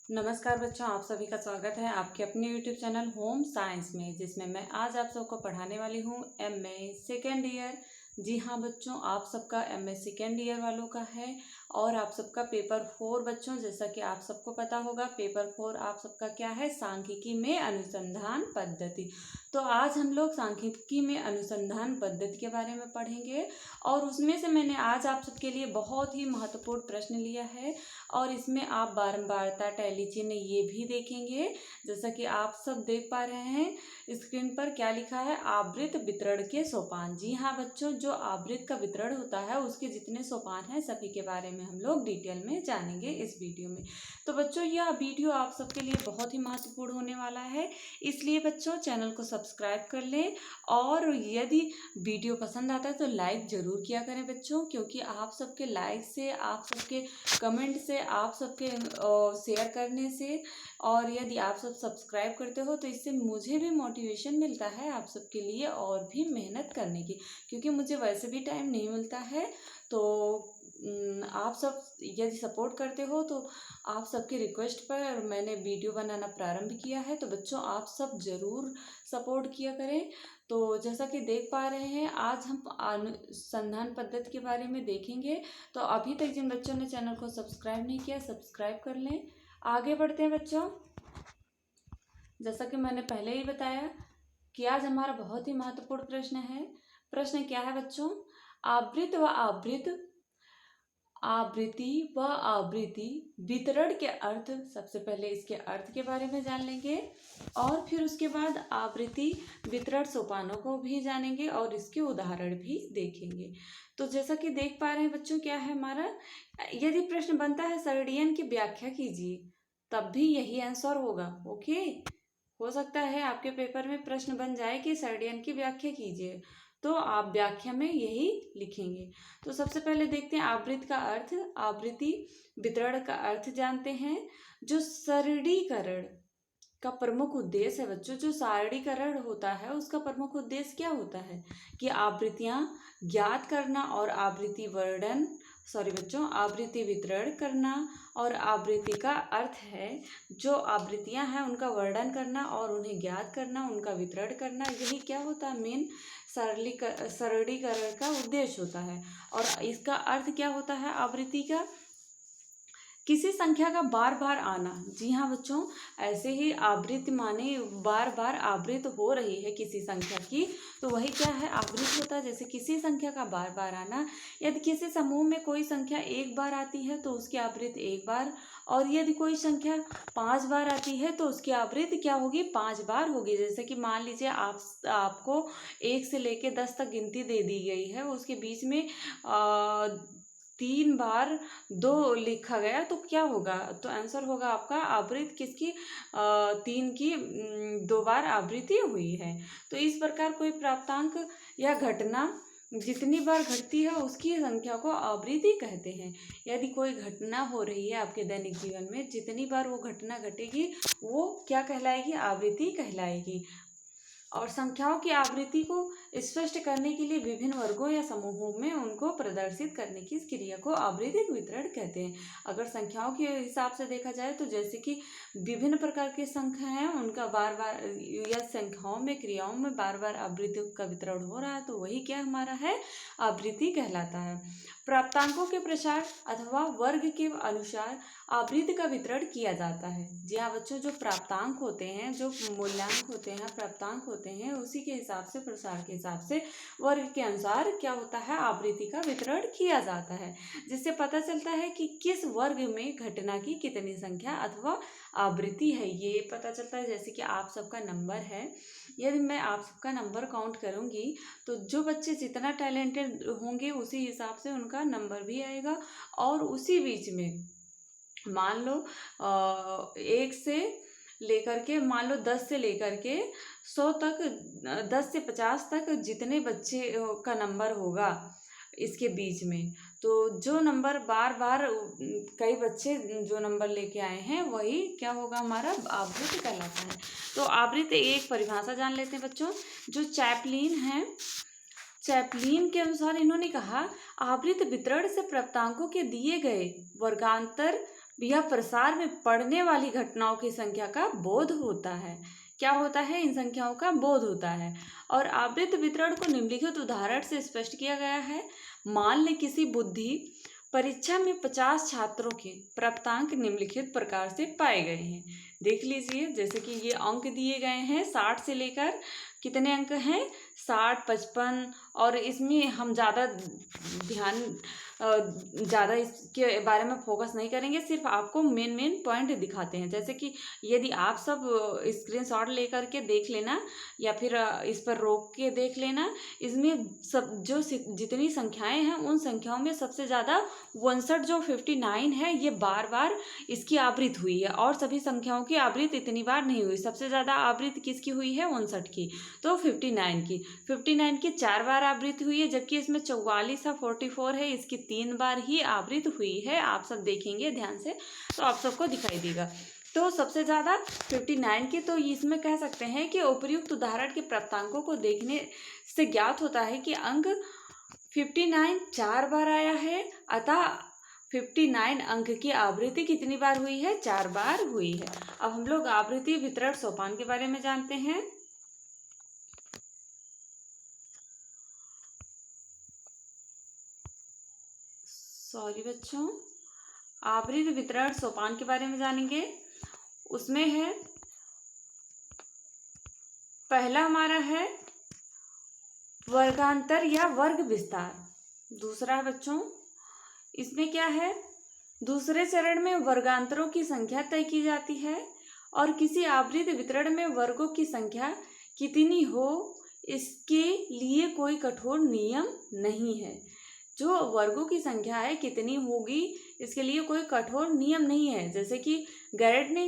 नमस्कार बच्चों, आप सभी का स्वागत है आपके अपने YouTube चैनल होम साइंस में, जिसमें मैं आज आप सबको पढ़ाने वाली हूँ एमए सेकेंड ईयर। जी हाँ बच्चों, आप सबका एमए सेकेंड ईयर वालों का है और आप सबका पेपर 4 बच्चों, जैसा कि आप सबको पता होगा पेपर 4 आप सबका क्या है, सांख्यिकी में अनुसंधान पद्धति। तो आज हम लोग सांख्यिकी में अनुसंधान पद्धति के बारे में पढ़ेंगे और उसमें से मैंने आज आप सबके लिए बहुत ही महत्वपूर्ण प्रश्न लिया है और इसमें आप बारंबारता, टैली चिन्ह ये भी देखेंगे। जैसा कि आप सब देख पा रहे हैं स्क्रीन पर क्या लिखा है, आवृत्त वितरण के सोपान। जी हाँ बच्चों, जो आवृत्त का वितरण होता है उसके जितने सोपान हैं सभी के बारे में हम लोग डिटेल में जानेंगे इस वीडियो में। तो बच्चों यह वीडियो आप सबके लिए बहुत ही महत्वपूर्ण होने वाला है, इसलिए बच्चों चैनल को सब्सक्राइब कर लें और यदि वीडियो पसंद आता है तो लाइक ज़रूर किया करें बच्चों, क्योंकि आप सबके लाइक से, आप सबके कमेंट से, आप सबके शेयर करने से और यदि आप सब सब्सक्राइब करते हो तो इससे मुझे भी मोटिवेशन मिलता है आप सबके लिए और भी मेहनत करने की, क्योंकि मुझे वैसे भी टाइम नहीं मिलता है। तो आप सब यदि सपोर्ट करते हो तो आप सबके रिक्वेस्ट पर मैंने वीडियो बनाना प्रारंभ किया है, तो बच्चों आप सब ज़रूर सपोर्ट किया करें। तो जैसा कि देख पा रहे हैं आज हम अनुसंधान पद्धति के बारे में देखेंगे। तो अभी तक जिन बच्चों ने चैनल को सब्सक्राइब नहीं किया सब्सक्राइब कर लें। आगे बढ़ते हैं बच्चों। जैसा कि मैंने पहले ही बताया कि आज हमारा बहुत ही महत्वपूर्ण प्रश्न है। प्रश्न क्या है बच्चों, आवृत्त व आवृत्त आवृत्ति व आवृत्ति वितरण के अर्थ। सबसे पहले इसके अर्थ के बारे में जान लेंगे और फिर उसके बाद आवृत्ति वितरण सोपानों को भी जानेंगे और इसके उदाहरण भी देखेंगे। तो जैसा कि देख पा रहे हैं बच्चों क्या है हमारा, यदि प्रश्न बनता है सर्डियन की व्याख्या कीजिए, तब भी यही आंसर होगा। ओके, हो सकता है आपके पेपर में प्रश्न बन जाए कि सर्डियन की व्याख्या कीजिए, तो आप व्याख्या में यही लिखेंगे। तो सबसे पहले देखते हैं आवृत्त का अर्थ। आवृत्ति वितरण का अर्थ जानते हैं। जो सरलीकरण का प्रमुख उद्देश्य है बच्चों, जो सारणीकरण होता है उसका प्रमुख उद्देश्य क्या होता है कि आवृत्तियां ज्ञात करना और आवृत्ति वर्णन, सॉरी बच्चों, आवृत्ति वितरण करना और आवृत्ति का अर्थ है जो आवृत्तियां हैं उनका वर्णन करना और उन्हें ज्ञात करना, उनका वितरण करना, यही क्या होता है मेन सरलीकरण का उद्देश्य होता है। और इसका अर्थ क्या होता है आवृत्ति का, किसी संख्या का बार बार आना। जी हाँ बच्चों, ऐसे ही आवृत्ति माने बार बार आवृत्त हो रही है किसी संख्या की, तो वही क्या है आवृत्त होता है। जैसे किसी संख्या का बार बार आना, यदि किसी समूह में कोई संख्या एक बार आती है तो उसकी आवृत्ति एक बार, और यदि कोई संख्या 5 बार आती है तो उसकी आवृत्ति क्या होगी, 5 बार होगी। जैसे कि मान लीजिए आपको 1 से लेके 10 तक गिनती दे दी गई है, उसके बीच में 3 बार 2 लिखा गया तो क्या होगा, तो आंसर होगा आपका आवृत्ति किसकी, 3 की 2 बार आवृत्ति हुई है। तो इस प्रकार कोई प्राप्तांक या घटना जितनी बार घटती है उसकी संख्या को आवृत्ति कहते हैं। यदि कोई घटना हो रही है आपके दैनिक जीवन में, जितनी बार वो घटना घटेगी वो क्या कहलाएगी, आवृत्ति कहलाएगी। और संख्याओं की आवृत्ति को स्पष्ट करने के लिए विभिन्न वर्गों या समूहों में उनको प्रदर्शित करने की इस क्रिया को आवृत्तिक वितरण कहते हैं। अगर संख्याओं के हिसाब से देखा जाए तो जैसे कि विभिन्न प्रकार की संख्या हैं उनका बार बार या संख्याओं में क्रियाओं में बार बार आवृत्ति का वितरण हो रहा है, तो वही क्या हमारा है, आवृत्ति कहलाता है। प्राप्तांकों के प्रसार अथवा वर्ग के अनुसार आवृत्ति का वितरण किया जाता है। जी हाँ बच्चों, जो प्राप्तांक होते हैं, जो मूल्यांक होते हैं, प्राप्तांक होते हैं, उसी के हिसाब से, प्रसार के हिसाब से वर्ग के अनुसार क्या होता है, आवृत्ति का वितरण किया जाता है, जिससे पता चलता है कि किस वर्ग में घटना की कितनी संख्या अथवा आवृत्ति है, ये पता चलता है। जैसे कि आप सबका नंबर है, यदि मैं आप सबका नंबर काउंट करूँगी तो जो बच्चे जितना टैलेंटेड होंगे उसी हिसाब से उनका नंबर भी आएगा। और उसी बीच में मान लो 1 से लेकर के, मान लो 10 से लेकर के 100 तक, 10 से 50 तक जितने बच्चे का नंबर होगा इसके बीच में, तो जो नंबर बार बार कई बच्चे जो नंबर लेके आए हैं वही क्या होगा, हमारा आवृत्ति कहलाता है। तो आवृत्ति एक परिभाषा जान लेते हैं बच्चों। जो चैपलिन है, चैपलिन के अनुसार इन्होंने कहा आवृत्त वितरण से प्राप्तांकों के दिए गए वर्गांतर या प्रसार में पड़ने वाली घटनाओं की संख्या का बोध होता है। क्या होता है? इन संख्याओं का बोध होता है। और आवृत्त वितरण को निम्नलिखित उदाहरण से स्पष्ट किया गया है। मान लें किसी बुद्धि परीक्षा में 50 छात्रों के प्राप्तांक निम्नलिखित प्रकार से पाए गए हैं। देख लीजिए, जैसे कि ये अंक दिए गए हैं 60 से लेकर कितने अंक हैं? 60, 55। और इसमें हम ज़्यादा इसके बारे में फोकस नहीं करेंगे, सिर्फ आपको मेन पॉइंट दिखाते हैं। जैसे कि यदि आप सब स्क्रीनशॉट लेकर के देख लेना या फिर इस पर रोक के देख लेना। इसमें सब जो जितनी संख्याएं हैं उन संख्याओं में सबसे ज़्यादा 59 जो 59 है, ये बार बार इसकी आवृत्ति हुई है और सभी संख्याओं की आवृत्ति इतनी बार नहीं हुई। सबसे ज़्यादा आवृत्ति किसकी हुई है? 59 की। तो 59 की 4 बार आवृत्ति हुई है, जबकि इसमें 44 है, 44 है, इसकी 3 बार ही आवृत्ति हुई है। आप सब देखेंगे ध्यान से तो आप सबको दिखाई देगा। तो सबसे ज़्यादा 59 की, तो इसमें कह सकते हैं कि उपर्युक्त उदाहरण के प्राप्तांकों को देखने से ज्ञात होता है कि अंक 59 4 बार आया है, अतः 59 अंक की आवृत्ति कितनी बार हुई है? 4 बार हुई है। अब हम लोग आवृत्ति वितरण सोपान के बारे में जानते हैं। सॉरी बच्चों, आवृत्ति वितरण सोपान के बारे में जानेंगे। उसमें है, पहला हमारा है वर्गांतर या वर्ग विस्तार। दूसरा है बच्चों, इसमें क्या है? दूसरे चरण में वर्गांतरों की संख्या तय की जाती है और किसी आवृत्ति वितरण में वर्गों की संख्या कितनी हो इसके लिए कोई कठोर नियम नहीं है। जो वर्गों की संख्या है कितनी होगी इसके लिए कोई कठोर नियम नहीं है। जैसे कि गैरेट ने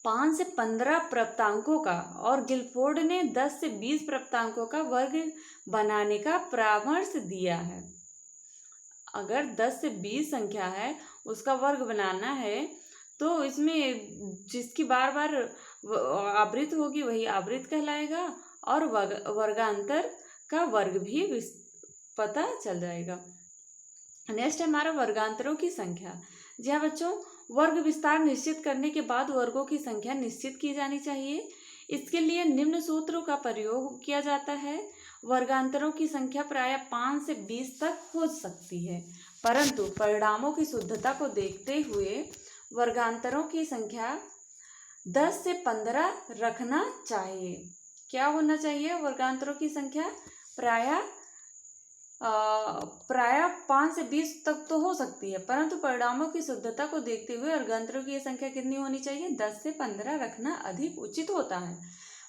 5 से 15 प्राप्तांकों का और गिलफोर्ड ने 10 से 20 प्राप्तांकों का वर्ग बनाने का परामर्श दिया है। अगर 10 से 20 संख्या है उसका वर्ग बनाना है तो इसमें जिसकी बार बार आवृत्ति होगी वही आवृत्ति कहलाएगा और वर्गांतर का वर्ग भी पता चल जाएगा। नेक्स्ट है हमारा वर्गांतरों की संख्या। जी हाँ बच्चों, वर्ग विस्तार निश्चित करने के बाद वर्गों की संख्या निश्चित की जानी चाहिए। इसके लिए निम्न सूत्रों का प्रयोग किया जाता है। वर्गांतरों की संख्या प्रायः 5 से 20 तक हो सकती है, परंतु परिणामों की शुद्धता को देखते हुए वर्गांतरों की संख्या 10 से 15 रखना चाहिए। क्या होना चाहिए? वर्गांतरों की संख्या प्रायः 5 से 20 तक तो हो सकती है, परंतु परिणामों की शुद्धता को देखते हुए वर्गांतरों की संख्या कितनी होनी चाहिए? 10 से 15 रखना अधिक उचित होता है।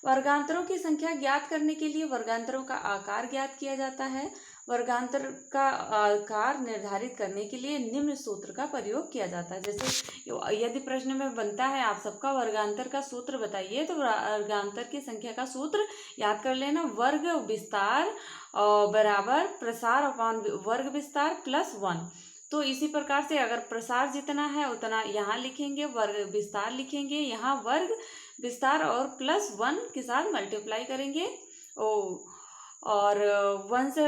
वर्गांतरों की संख्या ज्ञात करने के लिए वर्गांतरों का आकार ज्ञात किया जाता है। वर्गांतर का आकार निर्धारित करने के लिए निम्न सूत्र का प्रयोग किया जाता है। जैसे यदि प्रश्न में बनता है आप सबका वर्गांतर का सूत्र बताइए, तो वर्गांतर की संख्या का सूत्र याद कर लेना, वर्ग विस्तार बराबर प्रसार अपान वर्ग विस्तार प्लस 1। तो इसी प्रकार से अगर प्रसार जितना है उतना यहाँ लिखेंगे, वर्ग विस्तार लिखेंगे, यहाँ वर्ग विस्तार और प्लस 1 के साथ मल्टीप्लाई करेंगे और 1 से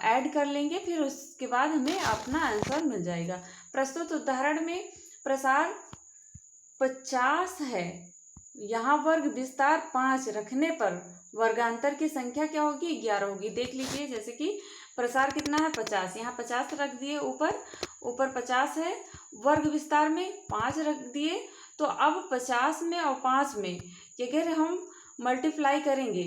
ऐड कर लेंगे, फिर उसके बाद हमें अपना आंसर मिल जाएगा। प्रस्तुत उदाहरण में प्रसार 50 है, यहाँ वर्ग विस्तार 5 रखने पर वर्गांतर की संख्या क्या होगी? 11 होगी। देख लीजिए, जैसे कि प्रसार कितना है? 50, यहाँ 50 रख दिए, ऊपर 50 है, वर्ग विस्तार में 5 रख दिए। तो अब 50 में और 5 में अगर हम मल्टीप्लाई करेंगे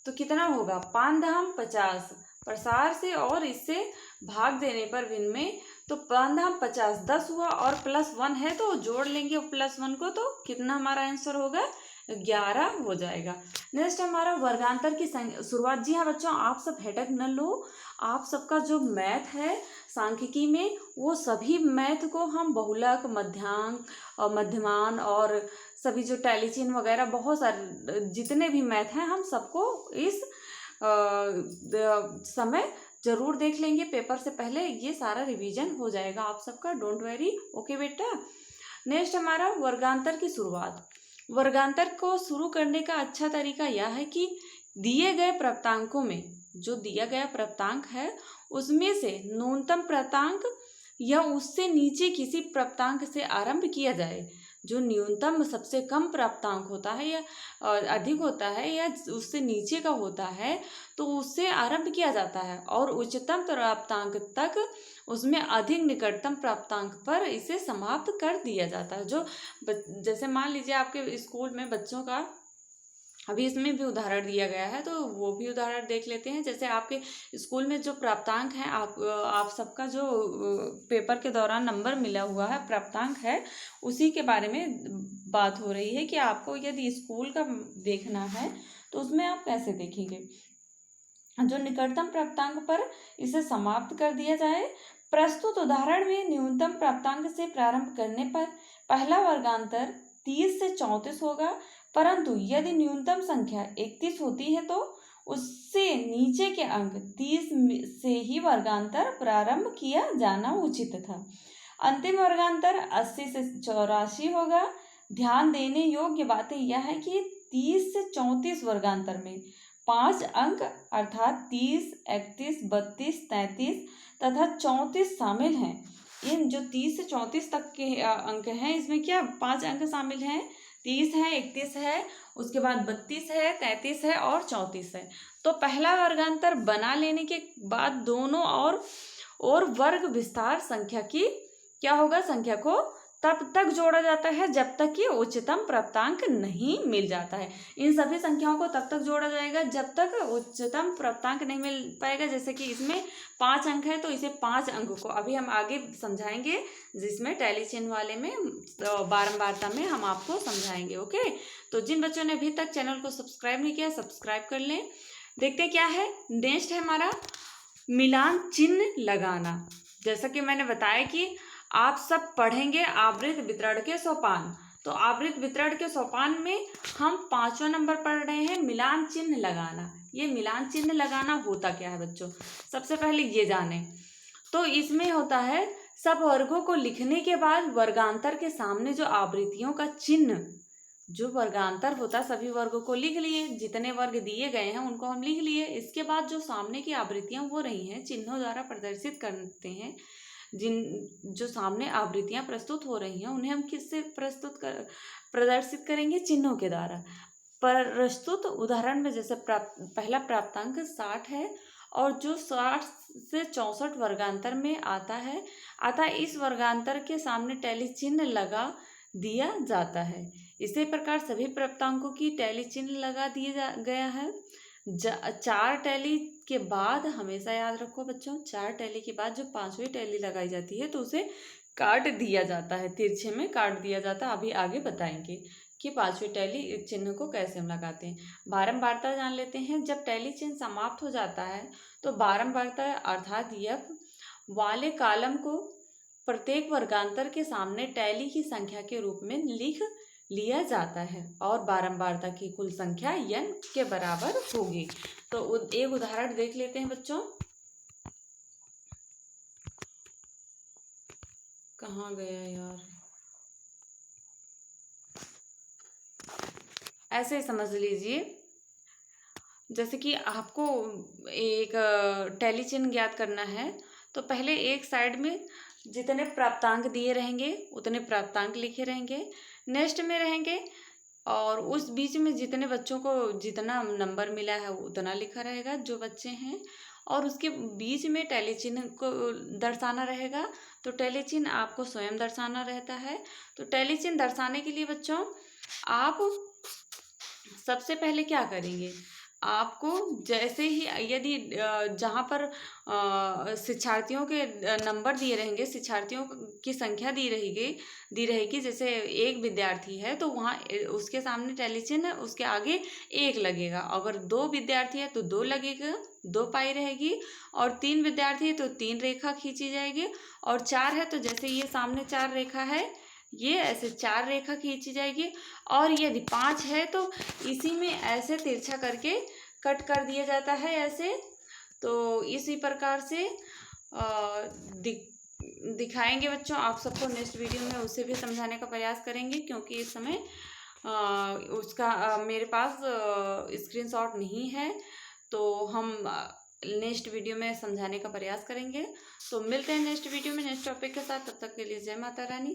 तो कितना होगा? 5 धाम 50, प्रसार से और इससे भाग देने पर भिन्न में, तो 5 धाम 50 10 हुआ और प्लस 1 है तो जोड़ लेंगे प्लस 1 को, तो कितना हमारा आंसर होगा? 11 हो जाएगा। नेक्स्ट हमारा वर्गांतर की शुरुआत। जी हाँ बच्चों, आप सब हेडेक न लो, आप सबका जो मैथ है सांख्यिकी में वो सभी मैथ को हम बहुलक, मध्यांक और मध्यमान और सभी जो टैलीचिन्ह वगैरह बहुत सारे जितने भी मैथ हैं हम सबको इस समय जरूर देख लेंगे। पेपर से पहले ये सारा रिवीजन हो जाएगा आप सबका, डोंट वरी। ओके बेटा। नेक्स्ट हमारा वर्गांतर की शुरुआत। वर्गांतर को शुरू करने का अच्छा तरीका यह है कि दिए गए प्राप्तांकों में जो दिया गया प्राप्तांक है उसमें से न्यूनतम प्राप्तांक या उससे नीचे किसी प्राप्तांक से आरंभ किया जाए। जो न्यूनतम सबसे कम प्राप्तांक होता है या अधिक होता है या उससे नीचे का होता है तो उससे आरंभ किया जाता है और उच्चतम प्राप्तांक तक उसमें अधिक निकटतम प्राप्तांक पर इसे समाप्त कर दिया जाता है। जो जैसे मान लीजिए आपके स्कूल में बच्चों का अभी इसमें भी उदाहरण दिया गया है तो वो भी उदाहरण देख लेते हैं। जैसे आपके स्कूल में जो प्राप्तांक है आप सबका जो पेपर के दौरान नंबर मिला हुआ है प्राप्तांक है उसी के बारे में बात हो रही है कि आपको यदि स्कूल का देखना है तो उसमें आप कैसे देखेंगे। जो निकटतम प्राप्तांक पर इसे समाप्त कर दिया जाए। प्रस्तुत उदाहरण में न्यूनतम प्राप्तांक से प्रारंभ करने पर पहला वर्गांतर 30 से 34 होगा, परंतु यदि न्यूनतम संख्या 31 होती है तो उससे नीचे के अंक 30 से ही वर्गांतर प्रारंभ किया जाना उचित था। अंतिम वर्गांतर 80 से 84 होगा। ध्यान देने योग्य बातें यह है कि 30 से 34 वर्गांतर में 5 अंक अर्थात 30, 31, 32, 33 तथा 34 शामिल हैं। इन जो 30 से 34 तक के अंक हैं इसमें क्या 5 अंक शामिल हैं, 30 है, 31 है, उसके बाद 32 है, 33 है और 34 है। तो पहला वर्गांतर बना लेने के बाद दोनों और वर्ग विस्तार संख्या की क्या होगा, संख्या को तब तक जोड़ा जाता है जब तक कि उच्चतम प्राप्तांक नहीं मिल जाता है। इन सभी संख्याओं को तब तक जोड़ा जाएगा जब तक उच्चतम प्राप्तांक नहीं मिल पाएगा। जैसे कि इसमें 5 अंक है तो इसे 5 अंक को अभी हम आगे समझाएंगे, जिसमें टैली चिन्ह वाले में बारंबारता में हम आपको समझाएंगे। ओके, तो जिन बच्चों ने अभी तक चैनल को सब्सक्राइब नहीं किया सब्सक्राइब कर लें। देखते क्या है, नेक्स्ट है हमारा मिलान चिन्ह लगाना। जैसा कि मैंने बताया कि आप सब पढ़ेंगे आवृत्त वितरण के सोपान। तो आवृत्त वितरण के सोपान में हम 5वां नंबर पढ़ रहे हैं मिलान चिन्ह लगाना। ये मिलान चिन्ह लगाना होता क्या है बच्चों, सबसे पहले ये जाने। तो इसमें होता है सब वर्गों को लिखने के बाद वर्गांतर के सामने जो आवृत्तियों का चिन्ह, जो वर्गांतर होता है सभी वर्गों को लिख लिए, जितने वर्ग दिए गए हैं उनको हम लिख लिए। इसके बाद जो सामने की आवृत्तियां हो रही हैं चिन्हों द्वारा प्रदर्शित करते हैं। जो सामने आवृत्तियां प्रस्तुत हो रही हैं उन्हें हम किससे प्रदर्शित करेंगे, चिन्हों के द्वारा। प्रस्तुत उदाहरण में जैसे पहला प्राप्तांक 60 है और जो 60 से 64 वर्गांतर में आता है इस वर्गांतर के सामने टैली चिन्ह लगा दिया जाता है। इसी प्रकार सभी प्राप्तांकों की टैली चिन्ह लगा दिया गया है। 4 टैली के बाद हमेशा याद रखो बच्चों, 4 टैली के बाद जो 5वीं टैली लगाई जाती है तो उसे काट दिया जाता है, तिरछे में काट दिया जाता है। अभी आगे बताएंगे कि 5वीं टैली चिन्ह को कैसे हम लगाते हैं। बारंबारता जान लेते हैं। जब टैली चिन्ह समाप्त हो जाता है तो बारंबारता अर्थात यफ वाले कॉलम को प्रत्येक वर्गांतर के सामने टैली की संख्या के रूप में लिख लिया जाता है और बारंबारता की कुल संख्या n के बराबर होगी। तो एक उदाहरण देख लेते हैं बच्चों। कहाँ गया यार, ऐसे समझ लीजिए जैसे कि आपको एक टैली चिन्ह ज्ञात करना है तो पहले एक साइड में जितने प्राप्तांक दिए रहेंगे उतने प्राप्तांक लिखे रहेंगे, नेक्स्ट में रहेंगे और उस बीच में जितने बच्चों को जितना नंबर मिला है उतना लिखा रहेगा जो बच्चे हैं, और उसके बीच में टैली चिन्ह को दर्शाना रहेगा। तो टैली चिन्ह आपको स्वयं दर्शाना रहता है। तो टैली चिन्ह दर्शाने के लिए बच्चों आप सबसे पहले क्या करेंगे, आपको जैसे ही यदि जहाँ पर शिक्षार्थियों के नंबर दिए रहेंगे, शिक्षार्थियों की संख्या दी रहेगी जैसे एक विद्यार्थी है तो वहाँ उसके सामने टैली चिन्ह उसके आगे 1 लगेगा। अगर 2 विद्यार्थी है तो 2 लगेगा, 2 पाई रहेगी, और 3 विद्यार्थी है तो 3 रेखा खींची जाएगी, और 4 है तो जैसे ये सामने 4 रेखा है ये ऐसे 4 रेखा खींची जाएगी, और यदि 5 है तो इसी में ऐसे तिरछा करके कट कर दिया जाता है ऐसे। तो इसी प्रकार से दिखाएंगे बच्चों आप सबको। नेक्स्ट वीडियो में उसे भी समझाने का प्रयास करेंगे क्योंकि इस समय उसका मेरे पास स्क्रीनशॉट नहीं है, तो हम नेक्स्ट वीडियो में समझाने का प्रयास करेंगे। तो मिलते हैं नेक्स्ट वीडियो में नेक्स्ट टॉपिक के साथ। तब तक के लिए जय माता रानी।